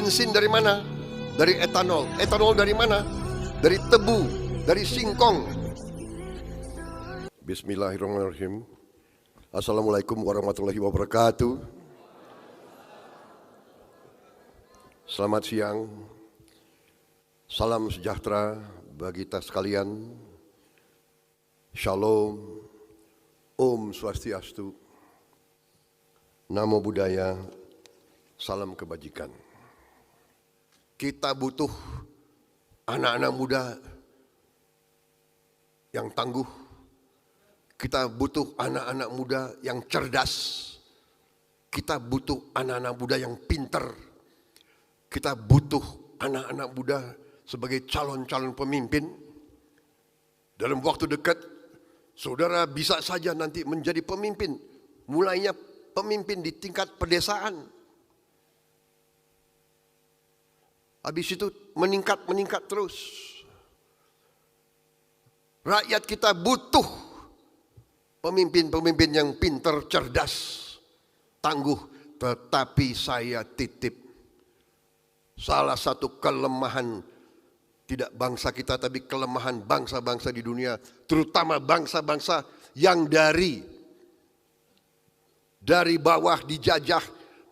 Bensin dari mana? Dari etanol. Etanol dari mana? Dari tebu, dari singkong. Bismillahirrahmanirrahim. Assalamualaikum warahmatullahi wabarakatuh. Selamat siang. Salam sejahtera bagi kita sekalian. Shalom. Om Swastiastu. Namo Buddhaya. Salam kebajikan. Kita butuh anak-anak muda yang tangguh. Kita butuh anak-anak muda yang cerdas. Kita butuh anak-anak muda yang pintar. Kita butuh anak-anak muda sebagai calon-calon pemimpin. Dalam waktu dekat, saudara bisa saja nanti menjadi pemimpin. Mulainya pemimpin di tingkat pedesaan. Habis itu meningkat terus. Rakyat kita butuh pemimpin-pemimpin yang pintar, cerdas, tangguh. Tetapi saya titip salah satu kelemahan tidak bangsa kita, tapi kelemahan bangsa-bangsa di dunia, terutama bangsa-bangsa yang dari bawah dijajah,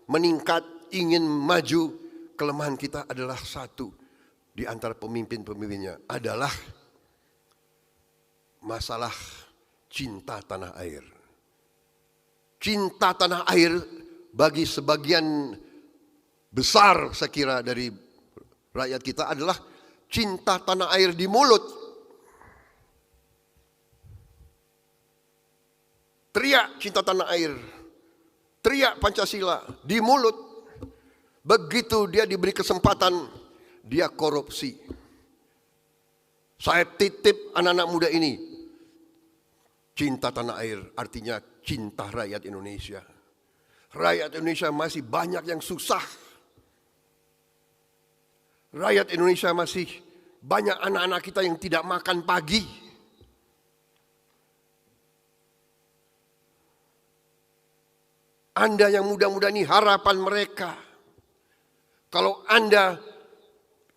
meningkat, ingin maju. Kelemahan kita adalah satu di antara pemimpin-pemimpinnya adalah masalah cinta tanah air. Cinta tanah air bagi sebagian besar saya kira dari rakyat kita adalah cinta tanah air di mulut. Teriak cinta tanah air, teriak Pancasila di mulut. Begitu dia diberi kesempatan, dia korupsi. Saya titip anak-anak muda ini. Cinta tanah air artinya cinta rakyat Indonesia. Rakyat Indonesia masih banyak yang susah. Rakyat Indonesia masih banyak anak-anak kita yang tidak makan pagi. Anda yang muda-muda ini harapan mereka. Kalau Anda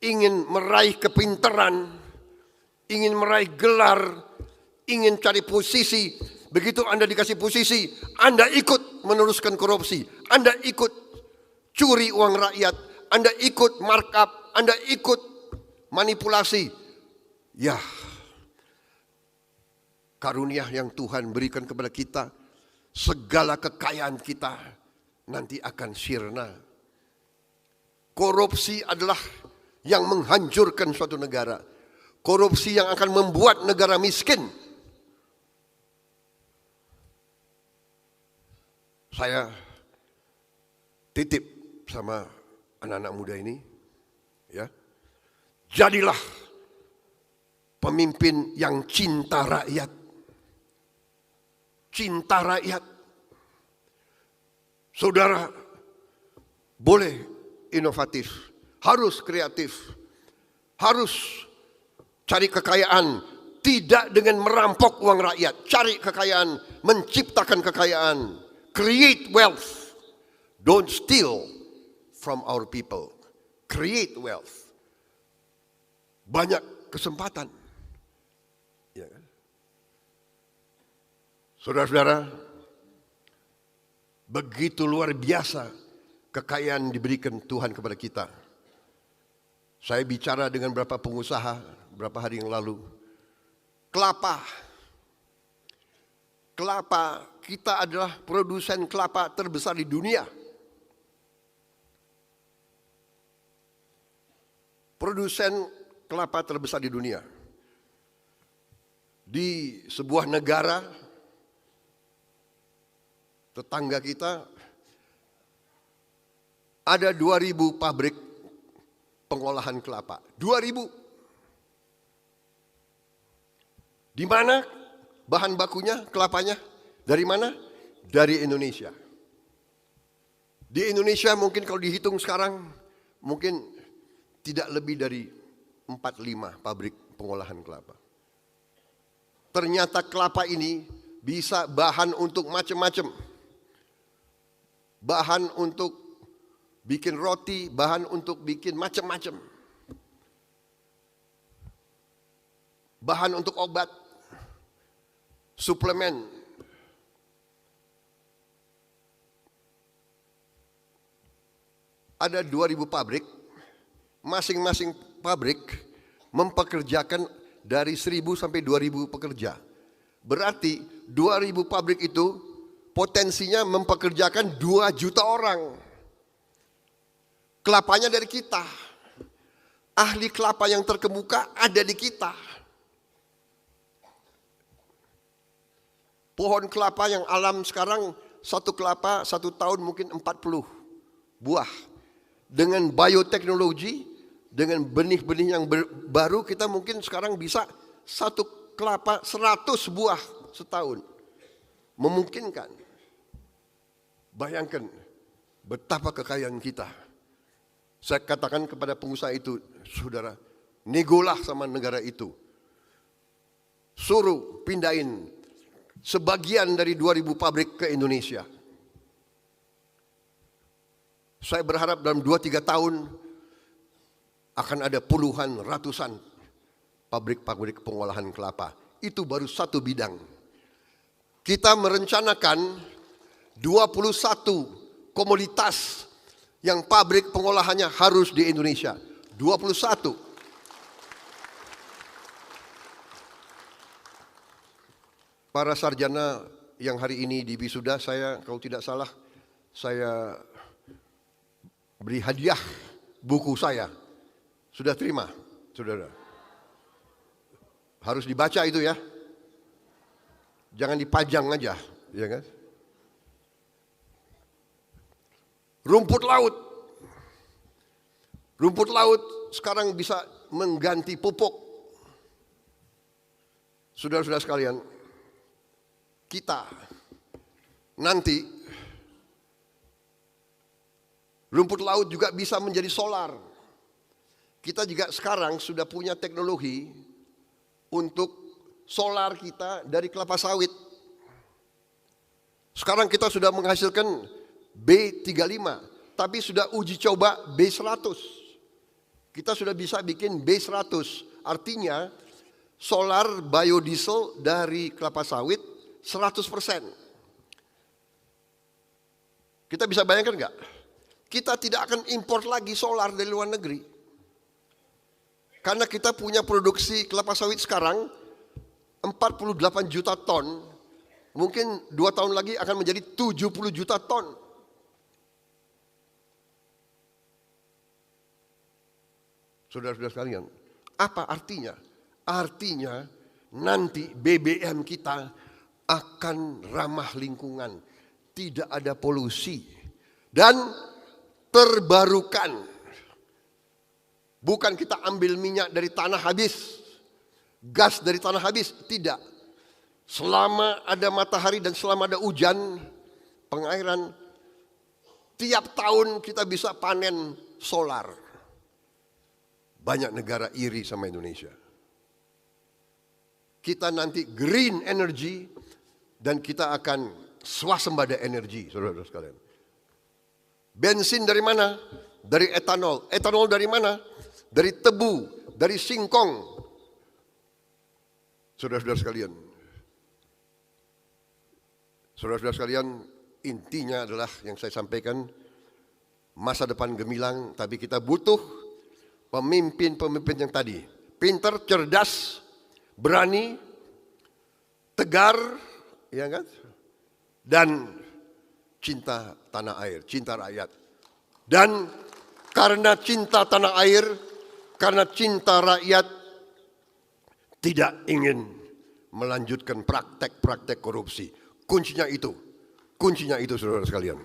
ingin meraih kepintaran, ingin meraih gelar, ingin cari posisi, begitu Anda dikasih posisi, Anda ikut meneruskan korupsi, Anda ikut curi uang rakyat, Anda ikut markup, Anda ikut manipulasi. Ya, karunia yang Tuhan berikan kepada kita, segala kekayaan kita nanti akan sirna. Korupsi adalah yang menghancurkan suatu negara. Korupsi yang akan membuat negara miskin. Saya titip sama anak-anak muda ini, ya, jadilah pemimpin yang cinta rakyat. Cinta rakyat. Saudara boleh inovatif, harus kreatif, harus cari kekayaan, tidak dengan merampok uang rakyat, cari kekayaan, menciptakan kekayaan, create wealth, don't steal from our people, create wealth. Banyak kesempatan. Ya kan? Saudara-saudara, begitu luar biasa kekayaan diberikan Tuhan kepada kita. Saya bicara dengan beberapa pengusaha beberapa hari yang lalu. Kelapa, kita adalah produsen kelapa terbesar di dunia. Produsen kelapa terbesar di dunia. Di sebuah negara tetangga kita ada 2.000 pabrik pengolahan kelapa. 2.000. Di mana bahan bakunya, kelapanya? Dari mana? Dari Indonesia. Di Indonesia mungkin kalau dihitung sekarang, mungkin tidak lebih dari 4-5 pabrik pengolahan kelapa. Ternyata kelapa ini bisa bahan untuk macam-macam. Bahan untuk bikin roti, bahan untuk bikin macam-macam. Bahan untuk obat, suplemen. Ada 2.000 pabrik, masing-masing pabrik mempekerjakan dari 1.000 sampai 2.000 pekerja. Berarti 2.000 pabrik itu potensinya mempekerjakan 2 juta orang. Kelapanya dari kita. Ahli kelapa yang terkemuka ada di kita. Pohon kelapa yang alam sekarang, satu kelapa 1 tahun mungkin 40 buah. Dengan bioteknologi, dengan benih-benih yang baru, kita mungkin sekarang bisa satu kelapa 100 buah setahun. Memungkinkan. Bayangkan betapa kekayaan kita. Saya katakan kepada pengusaha itu, saudara, negolah sama negara itu. Suruh pindahin sebagian dari 2.000 pabrik ke Indonesia. Saya berharap dalam 2-3 tahun akan ada puluhan, ratusan pabrik-pabrik pengolahan kelapa. Itu baru satu bidang. Kita merencanakan 21 komoditas yang pabrik pengolahannya harus di Indonesia. 21. Para sarjana yang hari ini di wisuda, saya kalau tidak salah, saya beri hadiah buku saya. Sudah terima, saudara? Harus dibaca itu ya. Jangan dipajang aja, ya kan? Rumput laut. Rumput laut sekarang bisa mengganti pupuk. Saudara-saudara sekalian, kita nanti rumput laut juga bisa menjadi solar. Kita juga sekarang sudah punya teknologi untuk solar kita dari kelapa sawit. Sekarang kita sudah menghasilkan B35, tapi sudah uji coba B100. Kita sudah bisa bikin B100, artinya solar biodiesel dari kelapa sawit 100%. Kita bisa bayangkan nggak? Kita tidak akan impor lagi solar dari luar negeri. Karena kita punya produksi kelapa sawit sekarang 48 juta ton. Mungkin 2 tahun lagi akan menjadi 70 juta ton. Saudara-saudara sekalian, apa artinya? Artinya nanti BBM kita akan ramah lingkungan. Tidak ada polusi. Dan terbarukan. Bukan kita ambil minyak dari tanah habis, gas dari tanah habis, tidak. Selama ada matahari dan selama ada hujan, pengairan, tiap tahun kita bisa panen solar. Banyak negara iri sama Indonesia. Kita nanti green energy dan kita akan swasembada energi, saudara-saudara sekalian. Bensin dari mana? Dari etanol. Etanol dari mana? Dari tebu, dari singkong. Saudara-saudara sekalian. Saudara-saudara sekalian, intinya adalah yang saya sampaikan, masa depan gemilang, tapi kita butuh pemimpin-pemimpin yang tadi. Pintar, cerdas, berani, tegar, ya kan? Dan cinta tanah air, cinta rakyat. Dan karena cinta tanah air, karena cinta rakyat, tidak ingin melanjutkan praktek-praktek korupsi. Kuncinya itu saudara sekalian.